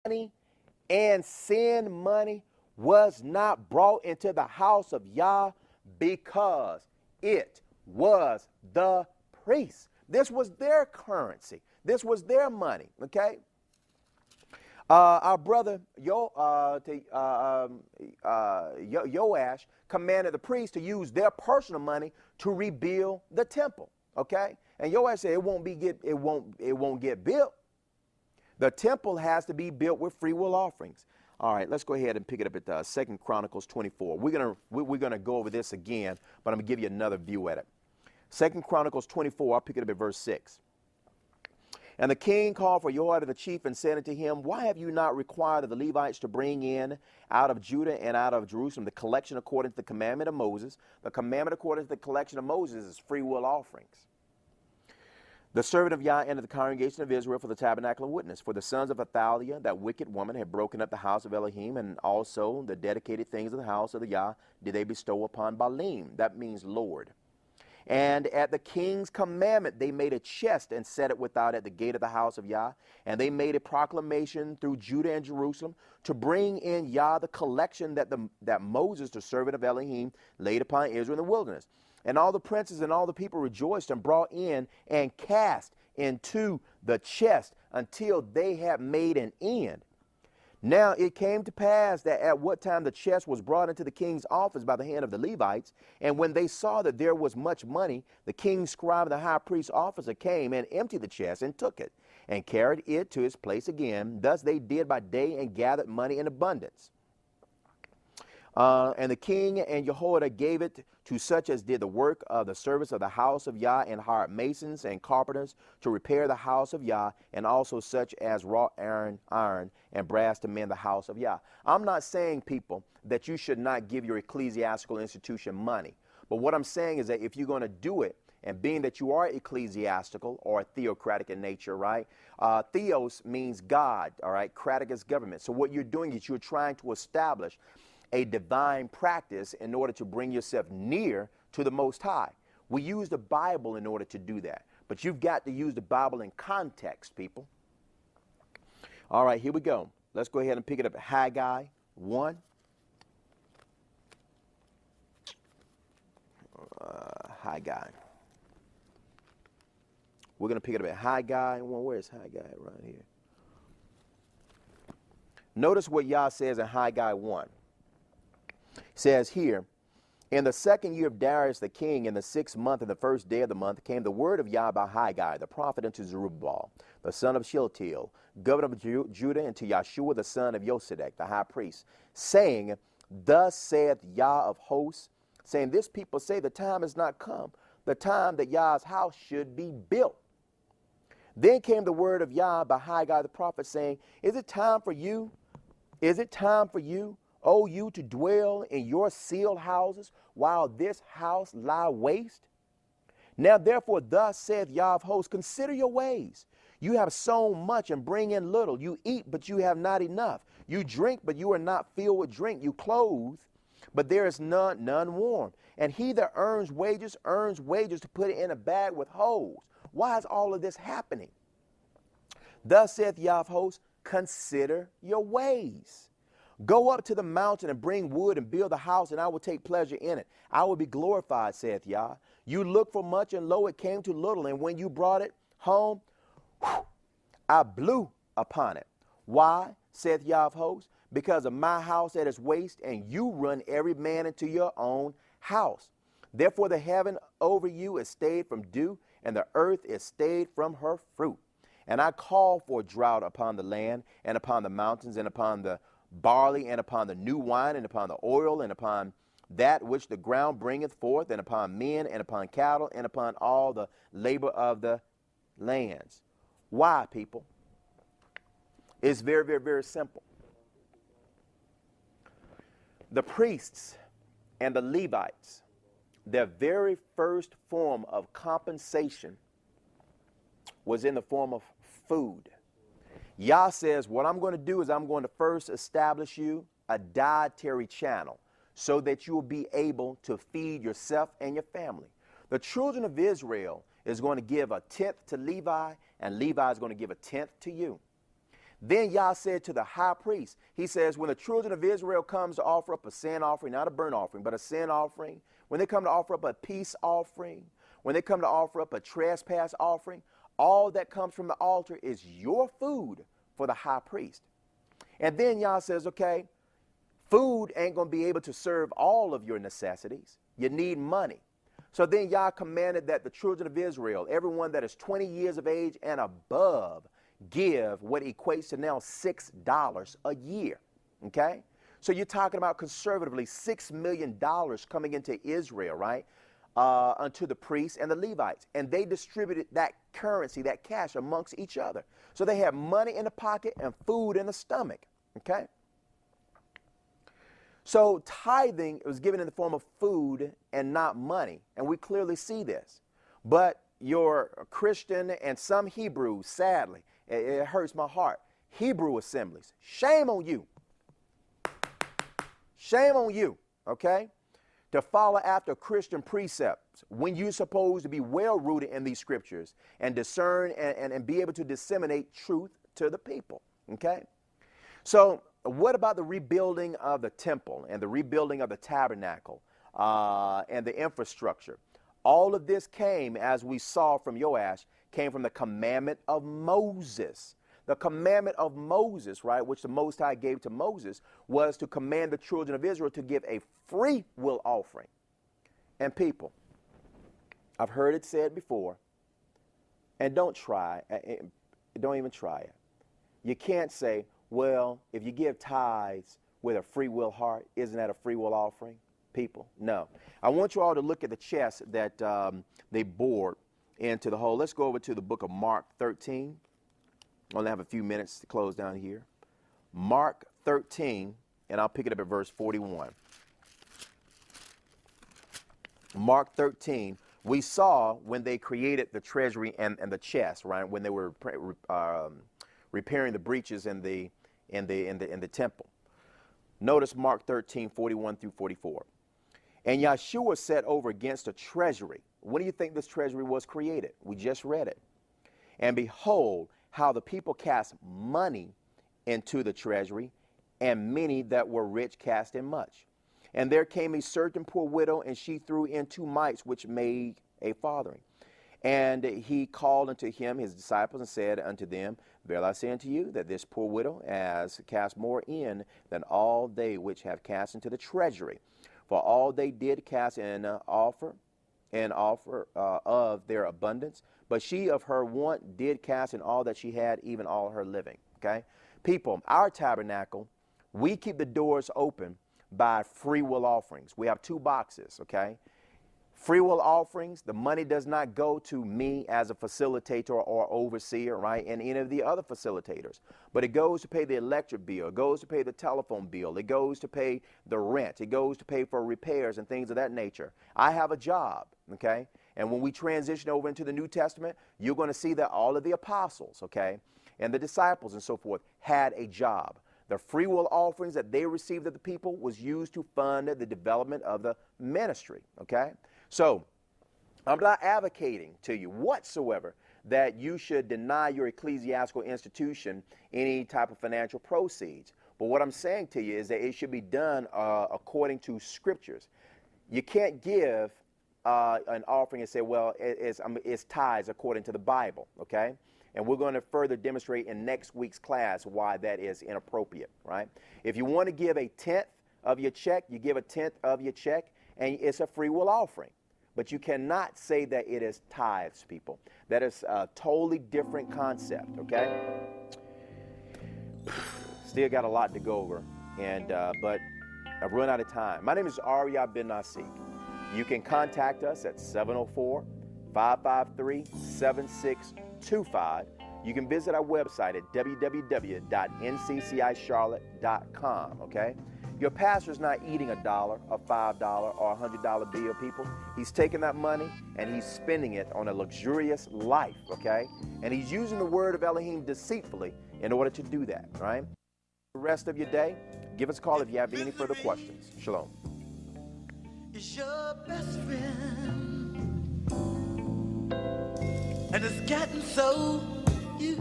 money and sin money was not brought into the house of Yah because it was the priests. This was their currency. This was their money, okay? Our brother Joash commanded the priests to use their personal money to rebuild the temple, okay? And Joash said it won't get built. The temple has to be built with free will offerings. All right, let's go ahead and pick it up at 2 Chronicles 24. We're gonna go over this again, but I'm gonna give you another view at it. 2 Chronicles 24, I'll pick it up at verse 6. And the king called for Joiada the chief and said unto him, why have you not required of the Levites to bring in out of Judah and out of Jerusalem the collection according to the commandment of Moses? The commandment according to the collection of Moses is free will offerings. The servant of Yah entered the congregation of Israel for the tabernacle of witness. For the sons of Athaliah, that wicked woman, had broken up the house of Elohim, and also the dedicated things of the house of the Yah did they bestow upon Baalim. That means Lord. And at the king's commandment, they made a chest and set it without at the gate of the house of Yah. And they made a proclamation through Judah and Jerusalem to bring in Yah the collection that Moses, the servant of Elohim, laid upon Israel in the wilderness. And all the princes and all the people rejoiced and brought in and cast into the chest until they had made an end. Now it came to pass that at what time the chest was brought into the king's office by the hand of the Levites, and when they saw that there was much money, the king's scribe and the high priest's officer came and emptied the chest and took it, and carried it to its place again. Thus they did by day and gathered money in abundance. And the king and Jehoiada gave it to such as did the work of the service of the house of Yah, and hired masons and carpenters to repair the house of Yah, and also such as wrought iron and brass to mend the house of Yah. I'm not saying, people, that you should not give your ecclesiastical institution money. But what I'm saying is that if you're going to do it, and being that you are ecclesiastical or theocratic in nature, right? Theos means God, all right? Cratic is government. So what you're doing is you're trying to establish a divine practice in order to bring yourself near to the Most High. We use the Bible in order to do that. But you've got to use the Bible in context, people. All right, here we go. Let's go ahead and pick it up at Haggai 1. Haggai. We're going to pick it up at Haggai 1. Where is Haggai? Right here. Notice what Yah says in Haggai 1. Says here, in the second year of Darius the king, in the 6th month, in the first day of the month, came the word of Yah by Haggai, the prophet, unto Zerubbabel, the son of Shealtiel, governor of Judah, and to Yeshua, the son of Josedek, the high priest, saying, thus saith Yah of hosts, saying, this people say the time has not come, the time that Yah's house should be built. Then came the word of Yah by Haggai the prophet, saying, is it time for you? Is it time for you, O you, to dwell in your sealed houses, while this house lie waste? Now therefore thus saith Yah of hosts, consider your ways. You have sown much and bring in little. You eat, but you have not enough. You drink, but you are not filled with drink. You clothe, but there is none warm. And he that earns wages to put it in a bag with holes. Why is all of this happening? Thus saith Yah of hosts, consider your ways. Go up to the mountain and bring wood and build a house, and I will take pleasure in it. I will be glorified, saith Yah. You looked for much, and lo, it came to little. And when you brought it home, I blew upon it. Why, saith Yah of hosts? Because of my house that is waste, and you run every man into your own house. Therefore the heaven over you is stayed from dew, and the earth is stayed from her fruit. And I call for drought upon the land, and upon the mountains, and upon the barley, and upon the new wine, and upon the oil, and upon that which the ground bringeth forth, and upon men, and upon cattle, and upon all the labor of the lands. Why, people? It's very, very, very simple. The priests and the Levites, their very first form of compensation was in the form of food. Yah says, what I'm going to do is I'm going to first establish you a dietary channel so that you will be able to feed yourself and your family. The children of Israel is going to give a tenth to Levi, and Levi is going to give a tenth to you. Then Yah said to the high priest, he says, when the children of Israel comes to offer up a sin offering, not a burnt offering, but a sin offering, when they come to offer up a peace offering, when they come to offer up a trespass offering, all that comes from the altar is your food for the high priest. And then Yah says, okay, food ain't going to be able to serve all of your necessities. You need money. So then Yah commanded that the children of Israel, everyone that is 20 years of age and above, give what equates to now $6 a year. Okay? So you're talking about conservatively $6 million coming into Israel, right? Unto the priests and the Levites. And they distributed that currency, that cash amongst each other. So they had money in the pocket and food in the stomach. Okay? So tithing was given in the form of food and not money. And we clearly see this. But your Christian and some Hebrews, sadly, it hurts my heart, Hebrew assemblies, shame on you. Shame on you, okay? To follow after Christian precepts when you're supposed to be well rooted in these scriptures and discern and be able to disseminate truth to the people, okay? So what about the rebuilding of the temple and the rebuilding of the tabernacle and the infrastructure? All of this came, as we saw from Joash, came from the commandment of Moses. The commandment of Moses, right, which the Most High gave to Moses, was to command the children of Israel to give a free will offering. And people, I've heard it said before, and don't even try it. You can't say, well, if you give tithes with a free will heart, isn't that a free will offering? People, no. I want you all to look at the chest that they bored into the hole. Let's go over to the book of Mark 13. I only have a few minutes to close down here. Mark 13, and I'll pick it up at verse 41. Mark 13, we saw when they created the treasury and the chest, right? When they were repairing the breaches in the temple. Notice Mark 13, 41 through 44. And Yeshua set over against a treasury. When do you think this treasury was created? We just read it. And behold, how the people cast money into the treasury, and many that were rich cast in much. And there came a certain poor widow, and she threw in 2 mites, which made a farthing. And he called unto him his disciples, and said unto them, Verily I say unto you, that this poor widow has cast more in than all they which have cast into the treasury. For all they did cast in offer of their abundance, but she of her want did cast in all that she had, even all her living. Okay? People, our tabernacle, we keep the doors open by free will offerings. We have 2 boxes, okay? Free will offerings, the money does not go to me as a facilitator or overseer, right, and any of the other facilitators. But it goes to pay the electric bill, it goes to pay the telephone bill, it goes to pay the rent, it goes to pay for repairs and things of that nature. I have a job, okay? And when we transition over into the New Testament, you're going to see that all of the apostles, okay, and the disciples and so forth had a job. The free will offerings that they received of the people was used to fund the development of the ministry, okay? So, I'm not advocating to you whatsoever that you should deny your ecclesiastical institution any type of financial proceeds. But what I'm saying to you is that it should be done according to scriptures. You can't give an offering and say, well, it's tithes according to the Bible, okay? And we're going to further demonstrate in next week's class why that is inappropriate, right? If you want to give a tenth of your check, you give a tenth of your check, and it's a free will offering. But you cannot say that it is tithes, people. That is a totally different concept, okay? Still got a lot to go over, but I've run out of time. My name is Arya bin Nasik. You can contact us at 704-553-7625. You can visit our website at www.nccisharlotte.com, okay? Your pastor's not eating $1, a $5, or $100 bill, people. He's taking that money and he's spending it on a luxurious life, okay? And he's using the word of Elohim deceitfully in order to do that, right? The rest of your day, give us a call if you have any further questions. Shalom. Is your best friend, and it's getting so you